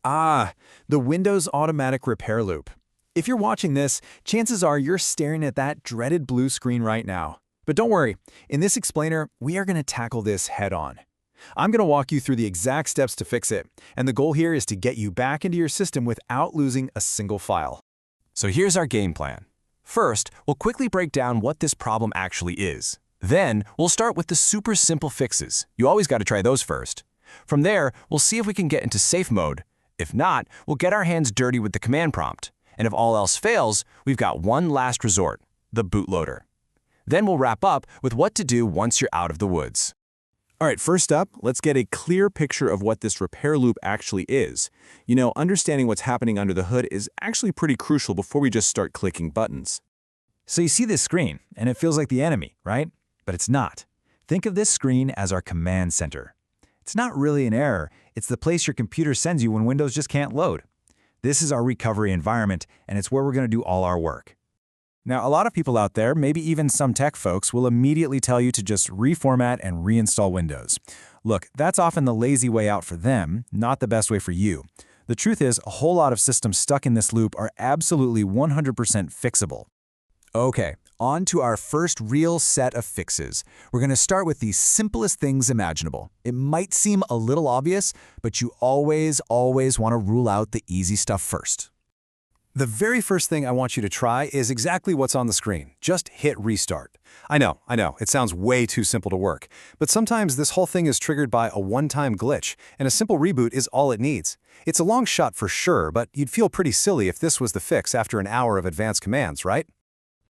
Ah, the Windows Automatic Repair Loop. If you're watching this, chances are you're staring at that dreaded blue screen right now. But don't worry, in this explainer, we are going to tackle this head-on. I'm going to walk you through the exact steps to fix it, and the goal here is to get you back into your system without losing a single file. So here's our game plan. First, we'll quickly break down what this problem actually is. Then, we'll start with the super simple fixes. You always got to try those first. From there, we'll see if we can get into safe mode. If not, we'll get our hands dirty with the command prompt. And if all else fails, we've got one last resort, the bootloader. Then we'll wrap up with what to do once you're out of the woods. All right, first up, let's get a clear picture of what this repair loop actually is. You know, understanding what's happening under the hood is actually pretty crucial before we just start clicking buttons. So you see this screen, and it feels like the enemy, right? But it's not. Think of this screen as our command center. It's not really an error, it's the place your computer sends you when Windows just can't load. This is our recovery environment, and it's where we're going to do all our work. Now, a lot of people out there, maybe even some tech folks, will immediately tell you to just reformat and reinstall Windows. Look, that's often the lazy way out for them, not the best way for you. The truth is, a whole lot of systems stuck in this loop are absolutely 100% fixable. Okay, on to our first real set of fixes. We're going to start with the simplest things imaginable. It might seem a little obvious, but you always want to rule out the easy stuff first. The very first thing I want you to try is exactly what's on the screen. Just hit restart. I know, it sounds way too simple to work, but sometimes this whole thing is triggered by a one-time glitch, and a simple reboot is all it needs. It's a long shot for sure, but you'd feel pretty silly if this was the fix after an hour of advanced commands, right?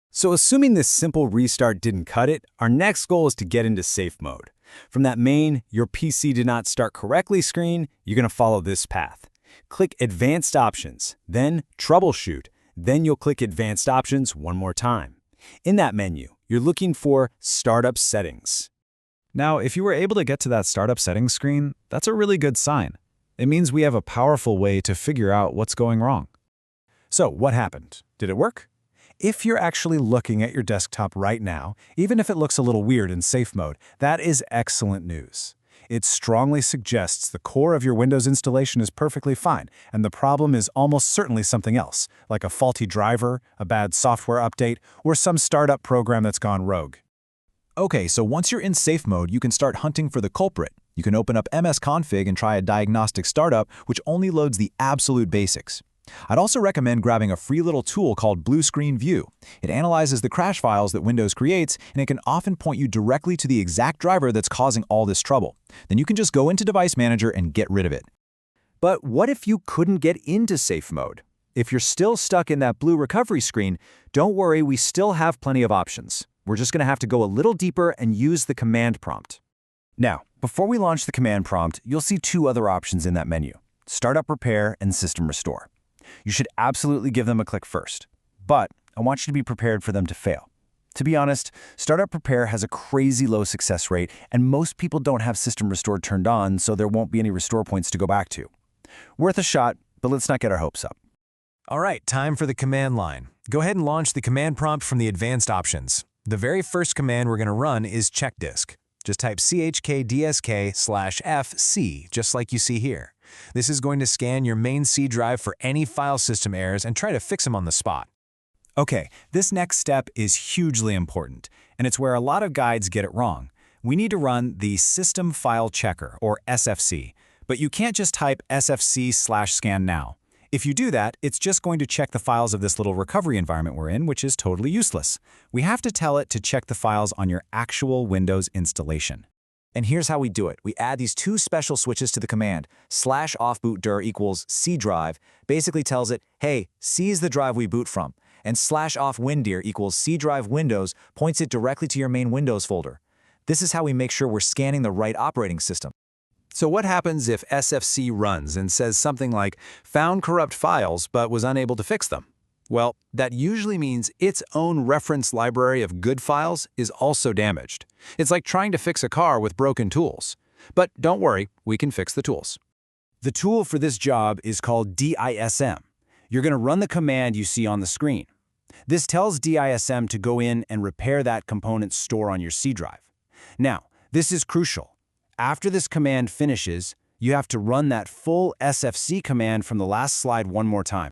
So assuming this simple restart didn't cut it, our next goal is to get into safe mode. From that main "your PC did not start correctly" screen, you're going to follow this path. Click Advanced Options, then Troubleshoot, then you'll click Advanced Options one more time. In that menu, you're looking for Startup Settings. Now, if you were able to get to that Startup Settings screen, that's a really good sign. It means we have a powerful way to figure out what's going wrong. So, what happened? Did it work? If you're actually looking at your desktop right now, even if it looks a little weird in safe mode, that is excellent news. It strongly suggests the core of your Windows installation is perfectly fine, and the problem is almost certainly something else, like a faulty driver, a bad software update, or some startup program that's gone rogue. Okay, so once you're in safe mode, you can start hunting for the culprit. You can open up msconfig and try a diagnostic startup, which only loads the absolute basics. I'd also recommend grabbing a free little tool called Blue Screen View. It analyzes the crash files that Windows creates, and it can often point you directly to the exact driver that's causing all this trouble. Then you can just go into Device Manager and get rid of it. But what if you couldn't get into safe mode? If you're still stuck in that blue recovery screen, don't worry, we still have plenty of options. We're just going to have to go a little deeper and use the command prompt. Now, before we launch the command prompt, you'll see two other options in that menu: Startup Repair and System Restore. You should absolutely give them a click first, but I want you to be prepared for them to fail. To be honest, Startup Repair has a crazy low success rate, and most people don't have System Restore turned on, so there won't be any restore points to go back to. Worth a shot, but let's not get our hopes up. All right, time for the command line. Go ahead and launch the command prompt from the advanced options. The very first command we're going to run is chkdsk. Just type chkdsk/fc, just like you see here. This is going to scan your main C drive for any file system errors and try to fix them on the spot. Okay, this next step is hugely important, and it's where a lot of guides get it wrong. We need to run the System File Checker, or SFC, but you can't just type sfc/scannow. If you do that, it's just going to check the files of this little recovery environment we're in, which is totally useless. We have to tell it to check the files on your actual Windows installation. And here's how we do it. We add these two special switches to the command. /offbootdir equals C drive basically tells it, hey, C is the drive we boot from. And /offwindir equals C drive Windows points it directly to your main Windows folder. This is how we make sure we're scanning the right operating system. So what happens if SFC runs and says something like, found corrupt files but was unable to fix them? Well, that usually means its own reference library of good files is also damaged. It's like trying to fix a car with broken tools. But don't worry, we can fix the tools. The tool for this job is called DISM. You're going to run the command you see on the screen. This tells DISM to go in and repair that component store on your C drive. Now, this is crucial. After this command finishes, You have to run that full sfc command from the last slide one more time.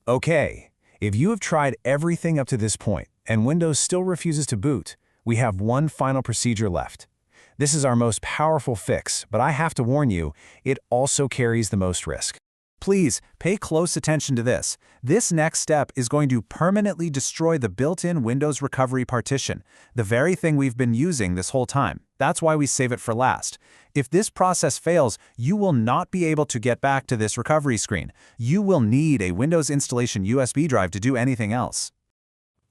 Okay, if you have tried everything up to this point and Windows still refuses to boot, we have one final procedure left. This is our most powerful fix, but I have to warn you, it also carries the most risk. Please pay close attention to this. This next step is going to permanently destroy the built-in Windows recovery partition, the very thing we've been using this whole time. That's why we save it for last. If this process fails, you will not be able to get back to this recovery screen. You will need a Windows installation USB drive to do anything else.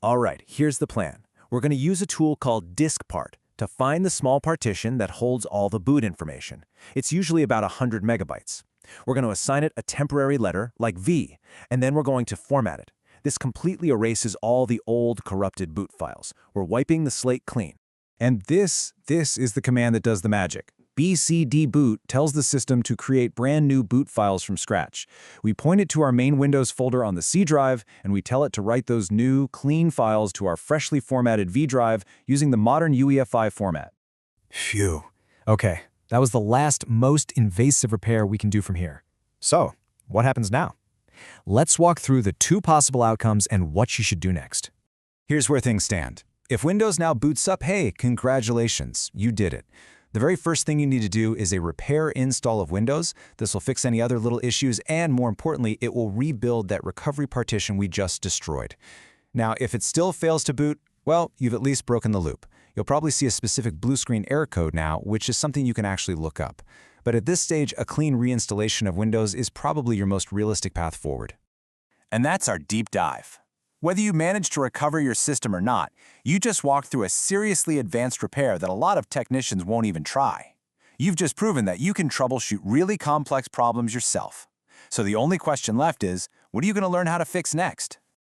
All right, here's the plan. We're going to use a tool called diskpart to find the small partition that holds all the boot information. It's usually about 100 megabytes. We're going to assign it a temporary letter, like V, and then we're going to format it. This completely erases all the old, corrupted boot files. We're wiping the slate clean. And this is the command that does the magic. bcdboot tells the system to create brand new boot files from scratch. We point it to our main Windows folder on the C drive, and we tell it to write those new, clean files to our freshly formatted V drive using the modern UEFI format. Phew. Okay, that was the last, most invasive repair we can do from here. So, what happens now? Let's walk through the two possible outcomes and what you should do next. Here's where things stand. If Windows now boots up, hey, congratulations, you did it. The very first thing you need to do is a repair install of Windows. This will fix any other little issues, and more importantly, it will rebuild that recovery partition we just destroyed. Now, if it still fails to boot, well, you've at least broken the loop. You'll probably see a specific blue screen error code now, which is something you can actually look up. But at this stage, a clean reinstallation of Windows is probably your most realistic path forward. And that's our deep dive. Whether you manage to recover your system or not, you just walked through a seriously advanced repair that a lot of technicians won't even try. You've just proven that you can troubleshoot really complex problems yourself. So the only question left is, what are you going to learn how to fix next?